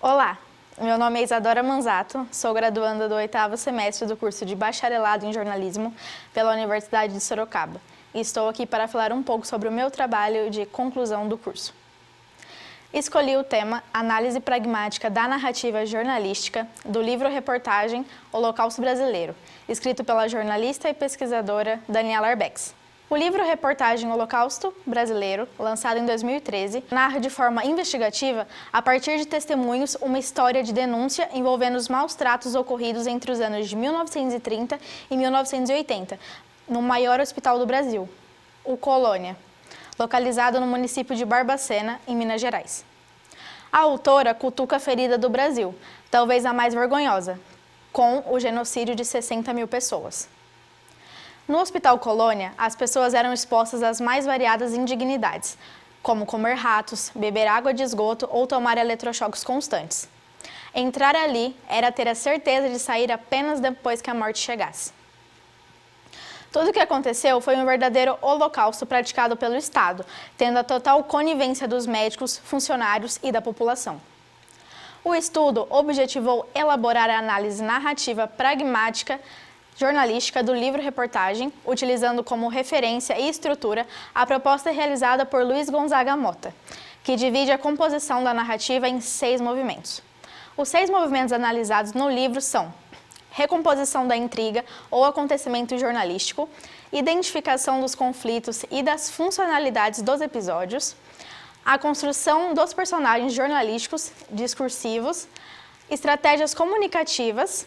Olá, meu nome é Isadora Manzato, sou graduanda do 8º semestre do curso de Bacharelado em Jornalismo pela Universidade de Sorocaba e estou aqui para falar um pouco sobre o meu trabalho de conclusão do curso. Escolhi o tema Análise Pragmática da Narrativa Jornalística do livro-reportagem Holocausto Brasileiro, escrito pela jornalista e pesquisadora Daniela Arbex. O livro-reportagem Holocausto Brasileiro, lançado em 2013, narra de forma investigativa, a partir de testemunhos, uma história de denúncia envolvendo os maus tratos ocorridos entre os anos de 1930 e 1980, no maior hospital do Brasil, o Colônia, localizado no município de Barbacena, em Minas Gerais. A autora cutuca a ferida do Brasil, talvez a mais vergonhosa, com o genocídio de 60 mil pessoas. No Hospital Colônia, as pessoas eram expostas às mais variadas indignidades, como comer ratos, beber água de esgoto ou tomar eletrochoques constantes. Entrar ali era ter a certeza de sair apenas depois que a morte chegasse. Tudo o que aconteceu foi um verdadeiro holocausto praticado pelo Estado, tendo a total conivência dos médicos, funcionários e da população. O estudo objetivou elaborar a análise narrativa pragmática jornalística do livro-reportagem, utilizando como referência e estrutura a proposta realizada por Luiz Gonzaga Mota, que divide a composição da narrativa em 6 movimentos. Os 6 movimentos analisados no livro são: recomposição da intriga ou acontecimento jornalístico, identificação dos conflitos e das funcionalidades dos episódios, a construção dos personagens jornalísticos discursivos, estratégias comunicativas,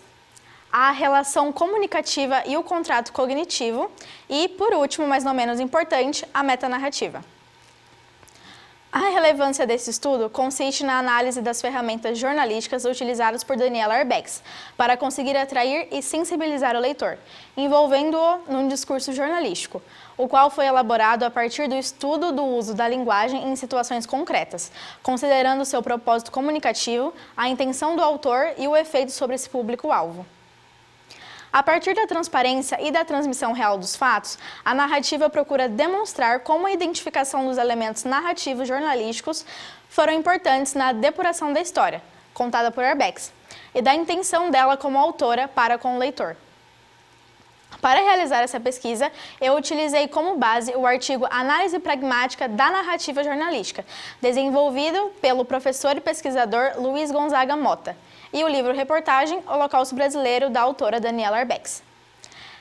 a relação comunicativa e o contrato cognitivo e, por último, mas não menos importante, a metanarrativa. A relevância desse estudo consiste na análise das ferramentas jornalísticas utilizadas por Daniela Arbex para conseguir atrair e sensibilizar o leitor, envolvendo-o num discurso jornalístico, o qual foi elaborado a partir do estudo do uso da linguagem em situações concretas, considerando seu propósito comunicativo, a intenção do autor e o efeito sobre esse público-alvo. A partir da transparência e da transmissão real dos fatos, a narrativa procura demonstrar como a identificação dos elementos narrativos jornalísticos foram importantes na depuração da história, contada por Arbex, e da intenção dela como autora para com o leitor. Para realizar essa pesquisa, eu utilizei como base o artigo Análise Pragmática da Narrativa Jornalística, desenvolvido pelo professor e pesquisador Luiz Gonzaga Mota, e o livro-reportagem Holocausto Brasileiro, da autora Daniela Arbex.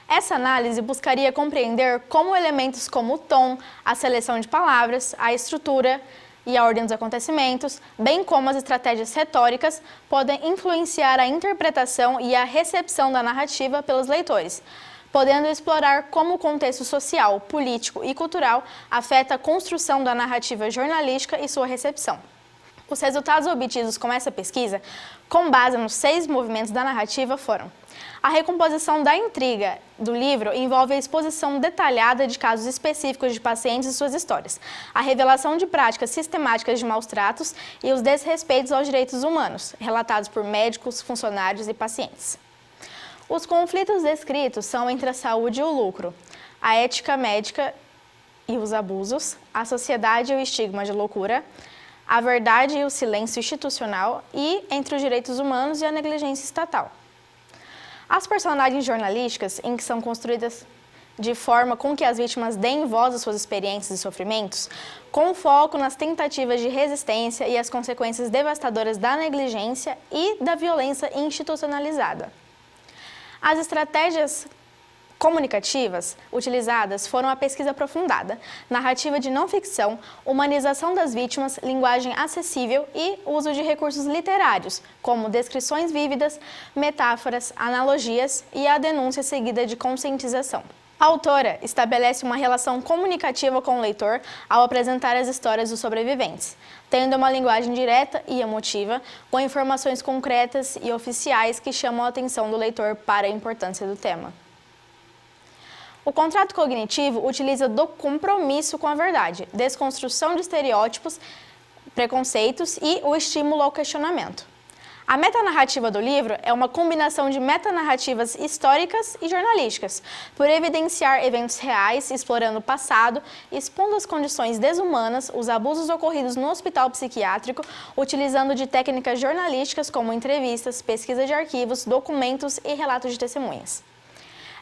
Essa análise buscaria compreender como elementos como o tom, a seleção de palavras, a estrutura e a ordem dos acontecimentos, bem como as estratégias retóricas, podem influenciar a interpretação e a recepção da narrativa pelos leitores, podendo explorar como o contexto social, político e cultural afeta a construção da narrativa jornalística e sua recepção. Os resultados obtidos com essa pesquisa, com base nos 6 movimentos da narrativa, foram: a recomposição da intriga do livro envolve a exposição detalhada de casos específicos de pacientes e suas histórias, a revelação de práticas sistemáticas de maus tratos e os desrespeitos aos direitos humanos, relatados por médicos, funcionários e pacientes. Os conflitos descritos são entre a saúde e o lucro, a ética médica e os abusos, a sociedade e o estigma de loucura, a verdade e o silêncio institucional e entre os direitos humanos e a negligência estatal. As personagens jornalísticas, em que são construídas de forma com que as vítimas deem voz às suas experiências e sofrimentos, com foco nas tentativas de resistência e as consequências devastadoras da negligência e da violência institucionalizada. As estratégias comunicativas utilizadas foram a pesquisa aprofundada, narrativa de não-ficção, humanização das vítimas, linguagem acessível e uso de recursos literários, como descrições vívidas, metáforas, analogias e a denúncia seguida de conscientização. A autora estabelece uma relação comunicativa com o leitor ao apresentar as histórias dos sobreviventes, tendo uma linguagem direta e emotiva, com informações concretas e oficiais que chamam a atenção do leitor para a importância do tema. O contrato cognitivo utiliza do compromisso com a verdade, desconstrução de estereótipos, preconceitos e o estímulo ao questionamento. A metanarrativa do livro é uma combinação de metanarrativas históricas e jornalísticas, por evidenciar eventos reais, explorando o passado, expondo as condições desumanas, os abusos ocorridos no hospital psiquiátrico, utilizando de técnicas jornalísticas como entrevistas, pesquisa de arquivos, documentos e relatos de testemunhas.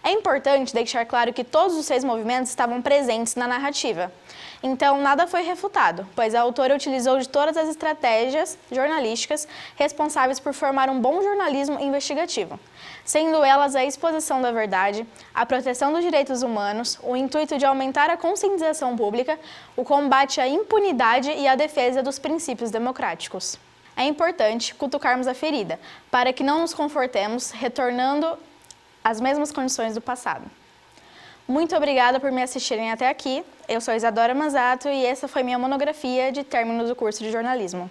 É importante deixar claro que todos os 6 movimentos estavam presentes na narrativa. Então, nada foi refutado, pois a autora utilizou de todas as estratégias jornalísticas responsáveis por formar um bom jornalismo investigativo, sendo elas a exposição da verdade, a proteção dos direitos humanos, o intuito de aumentar a conscientização pública, o combate à impunidade e a defesa dos princípios democráticos. É importante cutucarmos a ferida, para que não nos confortemos retornando às mesmas condições do passado. Muito obrigada por me assistirem até aqui. Eu sou Isadora Manzato e essa foi minha monografia de término do curso de jornalismo.